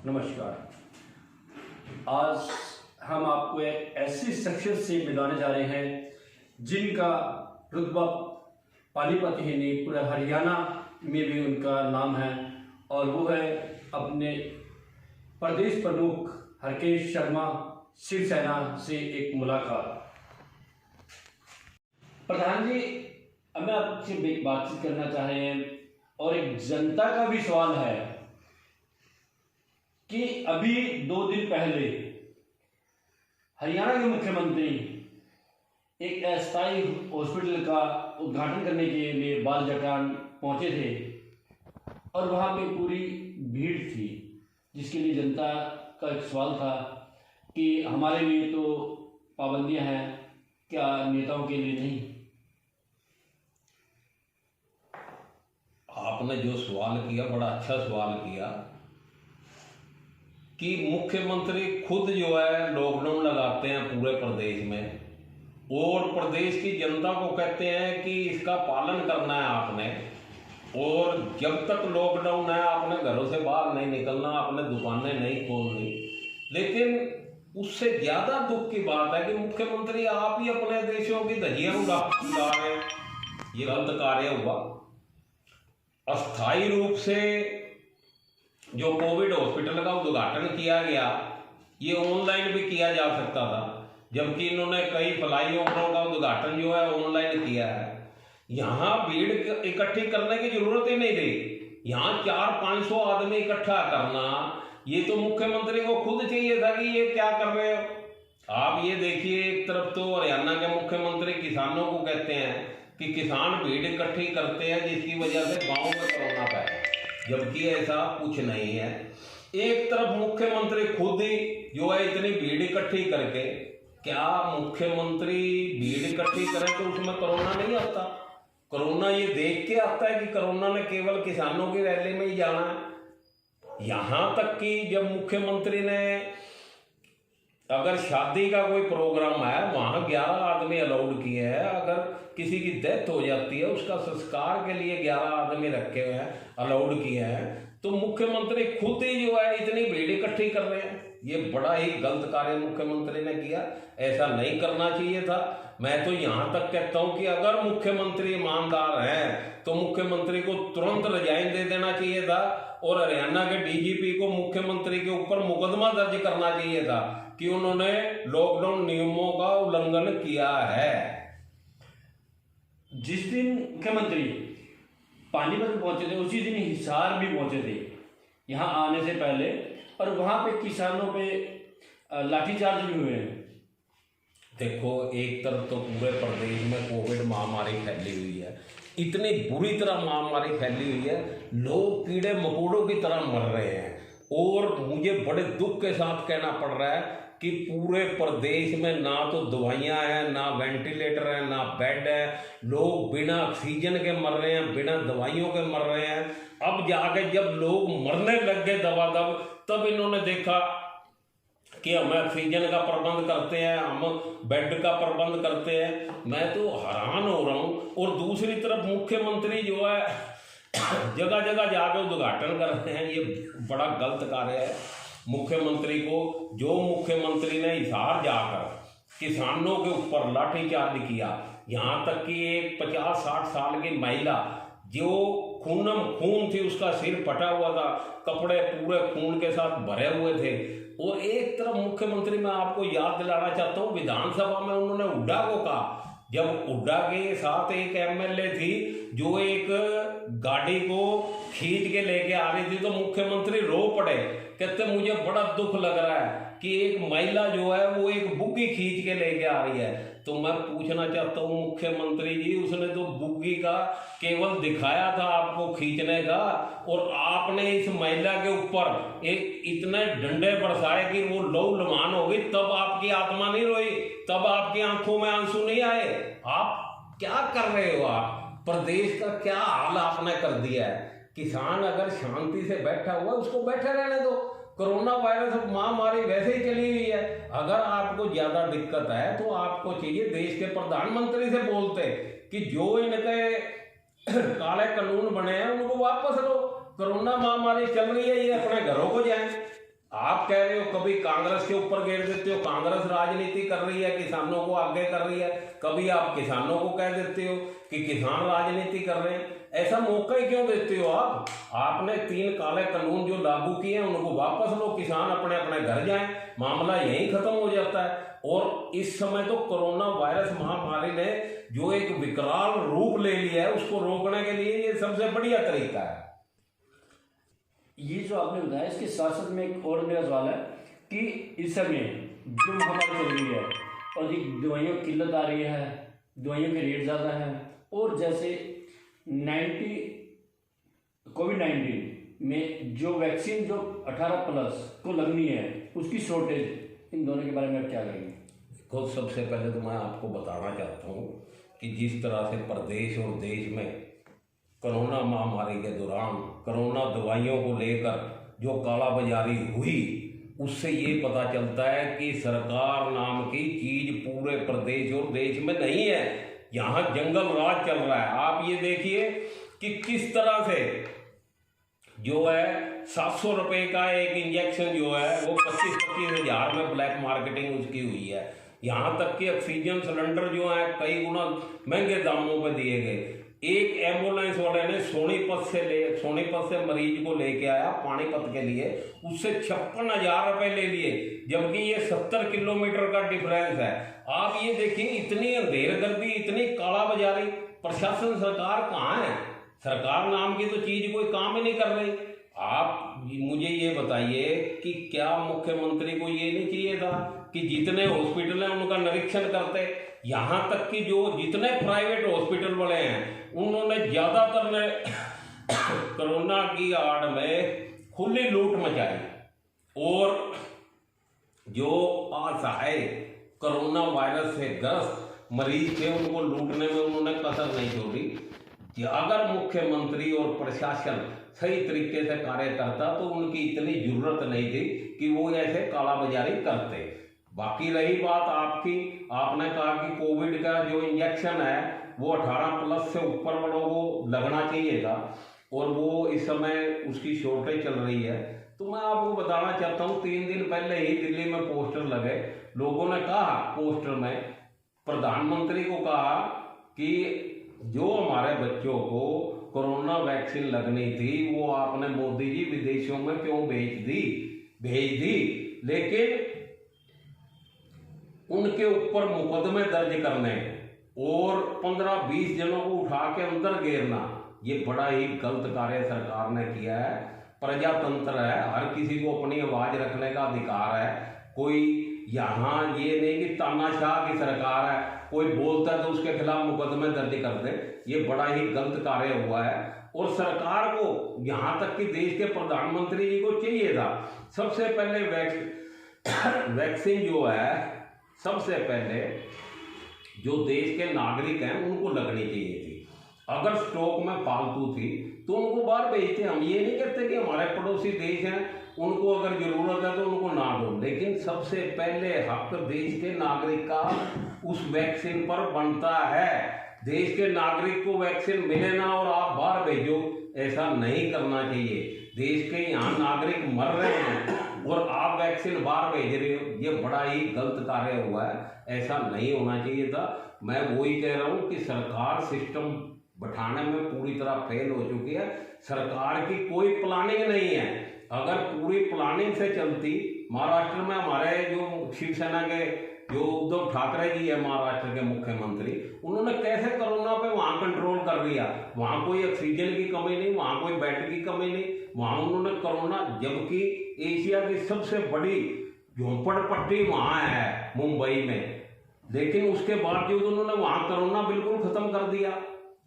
नमस्कार। आज हम आपको एक ऐसी शख्सियत से मिलाने जा रहे हैं जिनका रुतबा पानीपत ही नहीं पूरे हरियाणा में भी उनका नाम है, और वो है अपने प्रदेश प्रमुख हरकेश शर्मा शिवसेना से एक मुलाकात। प्रधान जी, हमें आपसे बातचीत करना चाहें और एक जनता का भी सवाल है कि अभी 2 दिन पहले हरियाणा के मुख्यमंत्री एक अस्थायी हॉस्पिटल का उद्घाटन करने के लिए बालजटान पहुंचे थे और वहां पे पूरी भीड़ थी, जिसके लिए जनता का एक सवाल था कि हमारे लिए तो पाबंदियां हैं, क्या नेताओं के लिए नहीं? आपने जो सवाल किया बड़ा अच्छा सवाल किया कि मुख्यमंत्री खुद जो है लॉकडाउन लगाते हैं पूरे प्रदेश में और प्रदेश की जनता को कहते हैं कि इसका पालन करना है आपने, और जब तक लॉकडाउन है आपने घरों से बाहर नहीं निकलना, आपने दुकानें नहीं खोलनी। लेकिन उससे ज़्यादा दुख की बात है कि मुख्यमंत्री आप ही अपने देशों की धज्जियां उड़ा रहे हैं। ये गलत कार्य हुआ। अस्थायी रूप से जो कोविड हॉस्पिटल का उद्घाटन किया गया, ये ऑनलाइन भी किया जा सकता था, जबकि इन्होंने कई फ्लाईओवरों का उद्घाटन जो है ऑनलाइन किया है। यहाँ भीड़ इकट्ठी करने की जरूरत ही नहीं थी। यहाँ 400-500 आदमी इकट्ठा करना, ये तो मुख्यमंत्री को खुद चाहिए था कि ये क्या कर रहे हो आप। ये देखिए, एक तरफ तो हरियाणा के मुख्यमंत्री किसानों को कहते हैं कि किसान भीड़ इकट्ठी करते हैं जिसकी वजह से गाँव में कोरोना फैला, जबकि ऐसा कुछ नहीं है। एक तरफ मुख्यमंत्री खुद ही जो है इतनी भीड़ इकट्ठी करके, क्या मुख्यमंत्री भीड़ इकट्ठी करें तो उसमें कोरोना नहीं आता? कोरोना ये देख के आता है कि कोरोना ने केवल किसानों की रैली में ही जाना है। यहां तक कि जब मुख्यमंत्री ने अगर शादी का कोई प्रोग्राम है, वहां 11 आदमी अलाउड किए हैं। अगर किसी की डेथ हो जाती है, उसका संस्कार के लिए 11 आदमी रखे हुए हैं, अलाउड किए हैं। तो मुख्यमंत्री खुद ही जो है इतनी भीड़ इकट्ठी कर रहे हैं। ये बड़ा ही गलत कार्य मुख्यमंत्री ने किया, ऐसा नहीं करना चाहिए था। मैं तो यहाँ तक कहता हूँ कि अगर मुख्यमंत्री ईमानदार हैं तो मुख्यमंत्री को तुरंत रिजाइन दे देना चाहिए था, और हरियाणा के डीजीपी को मुख्यमंत्री के ऊपर मुकदमा दर्ज करना चाहिए था कि उन्होंने लॉकडाउन नियमों का उल्लंघन किया है। जिस दिन मुख्यमंत्री पानीपत पहुंचे थे, उसी दिन हिसार भी पहुंचे थे यहाँ आने से पहले, और वहां पे किसानों पे लाठीचार्ज भी हुए हैं। देखो, एक तरफ तो पूरे प्रदेश में कोविड महामारी फैली हुई है, इतनी बुरी तरह महामारी फैली हुई है, लोग कीड़े मकोड़ों की तरह मर रहे हैं। और मुझे बड़े दुख के साथ कहना पड़ रहा है कि पूरे प्रदेश में ना तो दवाइयाँ हैं, ना वेंटिलेटर है, ना बेड है। लोग बिना ऑक्सीजन के मर रहे हैं, बिना दवाइयों के मर रहे हैं। अब जाके जब लोग मरने लग गए दबादब, तब इन्होंने देखा कि हम ऑक्सीजन का प्रबंध करते हैं, हम बेड का प्रबंध करते हैं। मैं तो हैरान हो रहा हूँ। और दूसरी तरफ मुख्यमंत्री जो है जगह जगह जाकर उद्घाटन कर रहे हैं, ये बड़ा गलत कार्य है। मुख्यमंत्री को, जो मुख्यमंत्री ने हिसार जाकर किसानों के ऊपर लाठीचार्ज किया, यहाँ तक कि एक 50-60 साल की महिला जो खूनम खून थी, उसका सिर फटा हुआ था, कपड़े पूरे खून के साथ भरे हुए थे। और एक तरफ मुख्यमंत्री, मैं आपको याद दिलाना चाहता हूँ, विधानसभा में उन्होंने हुड्डा को कहा, जब हुड्डा के साथ एक एमएलए थी जो एक गाड़ी को खींच के लेके आ रही थी, तो मुख्यमंत्री रो पड़े, कहते मुझे बड़ा दुख लग रहा है कि एक महिला जो है वो एक बुग्गी खींच के लेके आ रही है। तो मैं पूछना चाहता हूँ मुख्यमंत्री जी, उसने तो बुग्गी का केवल दिखाया था आपको खींचने का, और आपने इस महिला के ऊपर एक इतने डंडे बरसाए कि वो लहू लुहान हो गई, तब आपकी आत्मा नहीं रोई, तब आपकी आंखों में आंसू नहीं आए। आप क्या कर रहे हो? आप प्रदेश का क्या हाल आपने कर दिया है। किसान अगर शांति से बैठा हुआ, उसको बैठे रहने दो। कोरोना वायरस महामारी वैसे ही चली हुई है। अगर आपको ज्यादा दिक्कत है तो आपको चाहिए देश के प्रधानमंत्री से बोलते कि जो इनके काले कानून बने हैं उनको वापस लो। कोरोना महामारी चल रही है, ये अपने घरों को जाएं। आप कह रहे हो कभी कांग्रेस के ऊपर घेर देते हो, कांग्रेस राजनीति कर रही है, किसानों को आगे कर रही है, कभी आप किसानों को कह देते हो कि किसान राजनीति कर रहे हैं। ऐसा मौका ही क्यों देते हो आप? आपने 3 काले कानून जो लागू किए हैं उनको वापस लो, किसान अपने अपने घर जाएं, मामला यहीं खत्म हो जाता है। और इस समय तो कोरोना वायरस महामारी ने जो एक विकराल रूप ले लिया है, उसको रोकने के लिए ये सबसे बढ़िया तरीका है। ये जो आपने बताया, इसके साथ साथ में एक और मेरा सवाल है कि इस समय जो महामारी चल रही है और दवाइयों की किल्लत आ रही है, दवाइयों के रेट ज़्यादा हैं, और जैसे कोविड-19 में जो वैक्सीन जो 18+ को लगनी है उसकी शॉर्टेज, इन दोनों के बारे में आप क्या कहेंगे? खुद सबसे पहले तो मैं आपको बताना चाहता हूँ कि जिस तरह से प्रदेश और देश में कोरोना महामारी के दौरान कोरोना दवाइयों को लेकर जो कालाबाजारी हुई, उससे ये पता चलता है कि सरकार नाम की चीज पूरे प्रदेश और देश में नहीं है। यहाँ जंगल राज चल रहा है। आप ये देखिए कि किस तरह से जो है 700 रुपये का एक इंजेक्शन जो है वो 25-25 हज़ार में ब्लैक मार्केटिंग उसकी हुई है। यहाँ तक कि ऑक्सीजन सिलेंडर जो है कई गुना महंगे दामों पर दिए गए। एक एम्बुलेंस वाले ने सोनीपत से मरीज को लेके आया पानीपत के लिए, उससे 56,000 रुपये ले लिए, जबकि ये 70 किलोमीटर का डिफरेंस है। आप ये देखिए, इतनी अंधेरगर्दी, इतनी कालाबाजारी, प्रशासन सरकार कहाँ है? सरकार नाम की तो चीज कोई काम ही नहीं कर रही। आप मुझे ये बताइए कि क्या मुख्यमंत्री को ये नहीं चाहिए था कि जितने हॉस्पिटल हैं उनका निरीक्षण करते? यहाँ तक कि जो जितने प्राइवेट हॉस्पिटल वाले हैं उन्होंने ज्यादातर ने कोरोना की आड़ में खुली लूट मचाई, और जो असहाय कोरोना वायरस से ग्रस्त मरीज थे उनको लूटने में उन्होंने कसर नहीं छोड़ी। कि अगर मुख्यमंत्री और प्रशासन सही तरीके से कार्य करता तो उनकी इतनी जरूरत नहीं थी कि वो ऐसे कालाबाजारी करते। बाकी रही बात आपकी, आपने कहा कि कोविड का जो इंजेक्शन है वो 18+ से ऊपर वालों को लगना चाहिए था, और वो इस समय उसकी शॉर्टेज चल रही है। तो मैं आपको बताना चाहता हूँ, 3 दिन पहले ही दिल्ली में पोस्टर लगे। लोगों ने कहा पोस्टर में, प्रधानमंत्री को कहा कि जो हमारे बच्चों को कोरोना वैक्सीन लगनी थी वो आपने मोदी जी विदेशों में क्यों भेज दी, लेकिन उनके ऊपर मुकदमे दर्ज करने और 15-20 जनों को उठा के अंदर घेरना, ये बड़ा ही गलत कार्य सरकार ने किया है। प्रजातंत्र है, हर किसी को अपनी आवाज रखने का अधिकार है। कोई यहाँ ये नहीं कि तानाशाह की सरकार है, कोई बोलता है तो उसके खिलाफ मुकदमे दर्ज कर दे। ये बड़ा ही गलत कार्य हुआ है, और सरकार को, यहाँ तक कि देश के प्रधानमंत्री जी को चाहिए था सबसे पहले वैक्सीन जो है सबसे पहले जो देश के नागरिक हैं उनको लगनी चाहिए थी। अगर स्टॉक में फालतू थी तो उनको बाहर भेजते। हम ये नहीं कहते कि हमारे पड़ोसी देश हैं उनको अगर जरूरत है तो उनको ना दो, लेकिन सबसे पहले हक देश के नागरिक का उस वैक्सीन पर बनता है। देश के नागरिक को वैक्सीन मिले ना और आप बाहर भेजो, ऐसा नहीं करना चाहिए। देश के यहाँ नागरिक मर रहे हैं और आप वैक्सीन बाहर भेज रहे हो, ये बड़ा ही गलत कार्य हुआ है। ऐसा नहीं होना चाहिए था। मैं वही कह रहा हूँ कि सरकार सिस्टम बैठाने में पूरी तरह फेल हो चुकी है। सरकार की कोई प्लानिंग नहीं है। अगर पूरी प्लानिंग से चलती, महाराष्ट्र में हमारे जो शिवसेना के जो उद्धव ठाकरे जी है महाराष्ट्र के मुख्यमंत्री, उन्होंने कैसे कोरोना पे वहाँ कंट्रोल कर लिया। वहाँ कोई ऑक्सीजन की कमी नहीं, वहाँ कोई बेड की कमी नहीं, वहाँ उन्होंने कोरोना, जबकि एशिया की सबसे बड़ी झोंपड़पट्टी वहाँ है मुंबई में, लेकिन उसके बावजूद उन्होंने वहाँ कोरोना बिल्कुल खत्म कर दिया।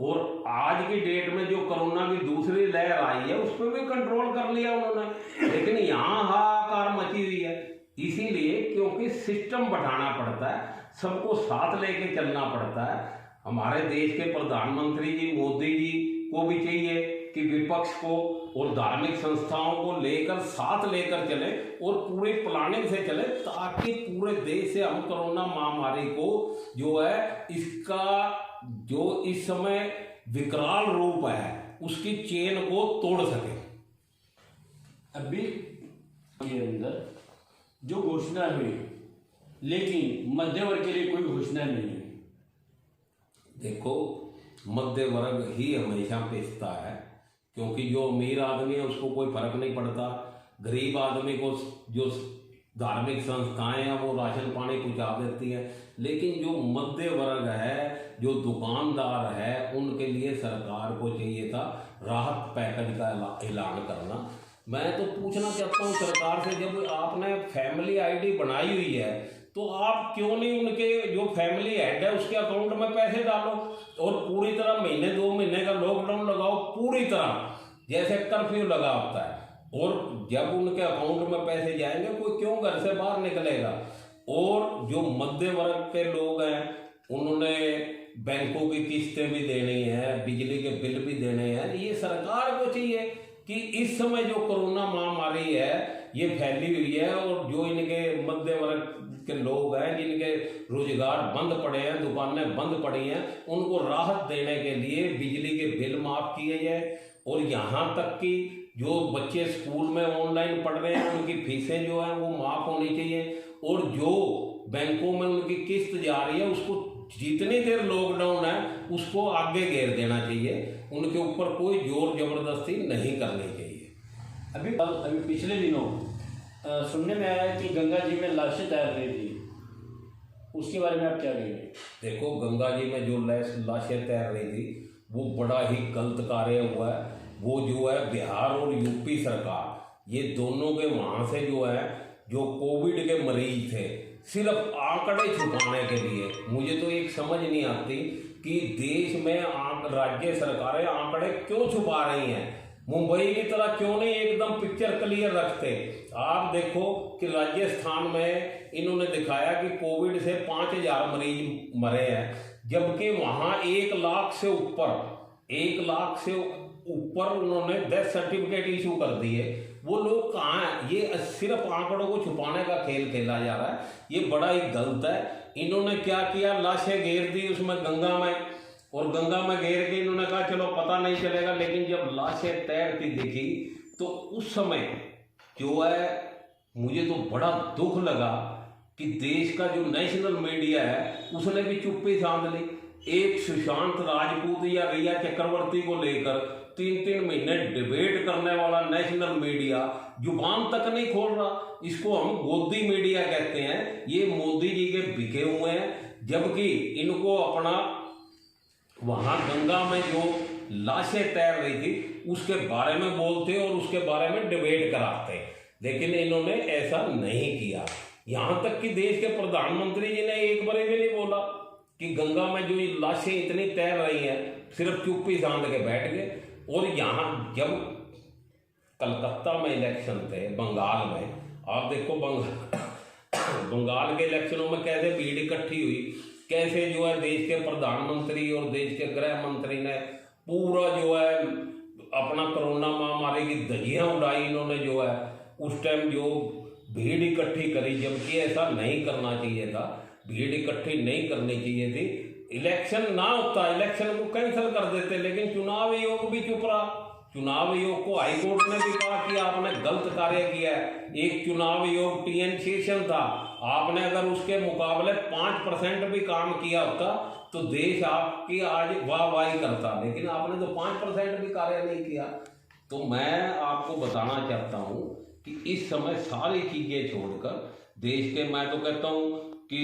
और आज की डेट में जो कोरोना की दूसरी लहर आई है उस पर भी कंट्रोल कर लिया उन्होंने, लेकिन यहाँ हाहाकार मची हुई है। इसीलिए क्योंकि सिस्टम बढ़ाना पड़ता है, सबको साथ लेके चलना पड़ता है। हमारे देश के प्रधानमंत्री जी मोदी जी को भी चाहिए कि विपक्ष को और धार्मिक संस्थाओं को लेकर साथ लेकर चले और पूरी प्लानिंग से चले, ताकि पूरे देश से हम कोरोना महामारी को जो है इसका जो इस समय विकराल रूप है उसकी चेन को तोड़ सके। अभी के अंदर जो घोषणा हुई, लेकिन मध्य वर्ग के लिए कोई घोषणा नहीं है। देखो, मध्य वर्ग ही हमेशा पिसता है, क्योंकि जो अमीर आदमी है उसको कोई फर्क नहीं पड़ता। गरीब आदमी को जो धार्मिक संस्थाएं हैं वो राशन पानी पहुंचा देती है, लेकिन जो मध्य वर्ग है, जो दुकानदार है, उनके लिए सरकार को चाहिए था राहत पैकेज का ऐलान करना। मैं तो पूछना चाहता हूँ सरकार से, जब आपने फैमिली आईडी बनाई हुई है तो आप क्यों नहीं उनके जो फैमिली हेड है उसके अकाउंट में पैसे डालो और पूरी तरह महीने 2 महीने का लॉकडाउन लगाओ, पूरी तरह जैसे कर्फ्यू लगा होता है। और जब उनके अकाउंट में पैसे जाएंगे कोई क्यों घर से बाहर निकलेगा। और जो मध्य वर्ग के लोग हैं उन्होंने बैंकों की किस्तें भी देनी है, बिजली के बिल भी देने हैं। ये सरकार को चाहिए कि इस समय जो कोरोना महामारी है ये फैली हुई है और जो इनके मध्य वर्ग के लोग हैं जिनके रोजगार बंद पड़े हैं, दुकानें बंद पड़ी हैं, उनको राहत देने के लिए बिजली के बिल माफ किए जाए। और यहाँ तक कि जो बच्चे स्कूल में ऑनलाइन पढ़ रहे हैं उनकी फीसें जो हैं वो माफ होनी चाहिए। और जो बैंकों में उनकी किस्त जा रही है उसको जितनी देर लॉकडाउन है उसको आगे घेर देना चाहिए, उनके ऊपर कोई जोर जबरदस्ती नहीं करनी चाहिए। अभी पिछले दिनों सुनने में आया कि गंगा जी में लाशें तैर रही थी, उसके बारे में आप क्या कहेंगे? देखो, गंगा जी में जो लाशें तैर रही थी वो बड़ा ही गलत कार्य हुआ है। वो जो है बिहार और यूपी सरकार, ये दोनों के वहाँ से जो है जो कोविड के मरीज थे सिर्फ आंकड़े छुपाने के लिए, मुझे तो एक समझ नहीं आती कि देश में राज्य सरकारें आंकड़े क्यों छुपा रही हैं। मुंबई की तरह क्यों नहीं एकदम पिक्चर क्लियर रखते। आप देखो कि राजस्थान में इन्होंने दिखाया कि कोविड से 5000 मरीज मरे हैं, जबकि वहाँ 1 लाख से ऊपर उन्होंने डेथ सर्टिफिकेट इशू कर दिए। वो लोग कहाँ हैं? ये सिर्फ आंकड़ों को छुपाने का खेल खेला जा रहा है, ये बड़ा ही गलत है। इन्होंने क्या किया, लाशें घेर दी उसमें गंगा में, और गंगा में घेर के इन्होंने कहा चलो पता नहीं चलेगा। लेकिन जब लाशें तैरती दिखी तो उस समय जो है मुझे तो बड़ा दुख लगा कि देश का जो नेशनल मीडिया है उसने भी चुप्पी साध ली। एक सुशांत राजपूत या रिया चक्रवर्ती को लेकर 3-3 महीने डिबेट करने वाला नेशनल मीडिया जुबान तक नहीं खोल रहा। इसको हम गोदी मीडिया कहते हैं। ये मोदी जी के बिके हुए हैं, जबकि इनको अपना वहां गंगा में जो लाशें तैर रही थी उसके बारे में बोलते और उसके बारे में डिबेट कराते, लेकिन इन्होंने ऐसा नहीं किया। यहां तक कि देश के प्रधानमंत्री जी ने एक बार भी नहीं बोला कि गंगा में जो लाशें इतनी तैर रही हैं, सिर्फ चुप्पी साध के बैठ गए। और यहाँ जब कलकत्ता में इलेक्शन थे बंगाल में, आप देखो बंगाल के इलेक्शनों में कैसे भीड़ इकट्ठी हुई, कैसे जो है देश के प्रधानमंत्री और देश के गृह मंत्री ने पूरा जो है अपना कोरोना महामारी की धज्जियां उड़ाई। इन्होंने जो है उस टाइम जो भीड़ इकट्ठी करी, जबकि ऐसा नहीं करना चाहिए था, भीड़ इकट्ठी नहीं करनी चाहिए थी। इलेक्शन ना होता, इलेक्शन को कैंसिल कर देते, लेकिन चुनाव आयोग भी चुप रहा। चुनाव आयोग को हाईकोर्ट ने भी कहा कि आपने गलत कार्य किया है। एक चुनाव आयोग टीएन शेषन था, आपने अगर उसके मुकाबले 5% भी काम किया होता तो देश आपकी आज वाहवाही करता, लेकिन आपने तो 5% भी कार्य नहीं किया। तो मैं आपको बताना चाहता हूँ कि इस समय सारी चीजें छोड़कर देश के, मैं तो कहता हूँ कि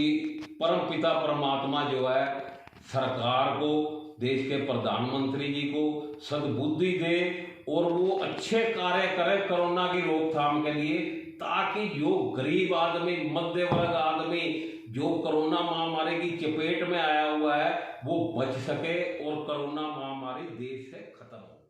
परम पिता परमात्मा जो है सरकार को, देश के प्रधानमंत्री जी को सद्बुद्धि दे और वो अच्छे कार्य करे कोरोना की रोकथाम के लिए, ताकि जो गरीब आदमी, मध्य वर्ग आदमी जो कोरोना महामारी की चपेट में आया हुआ है वो बच सके और कोरोना महामारी देश से खत्म हो।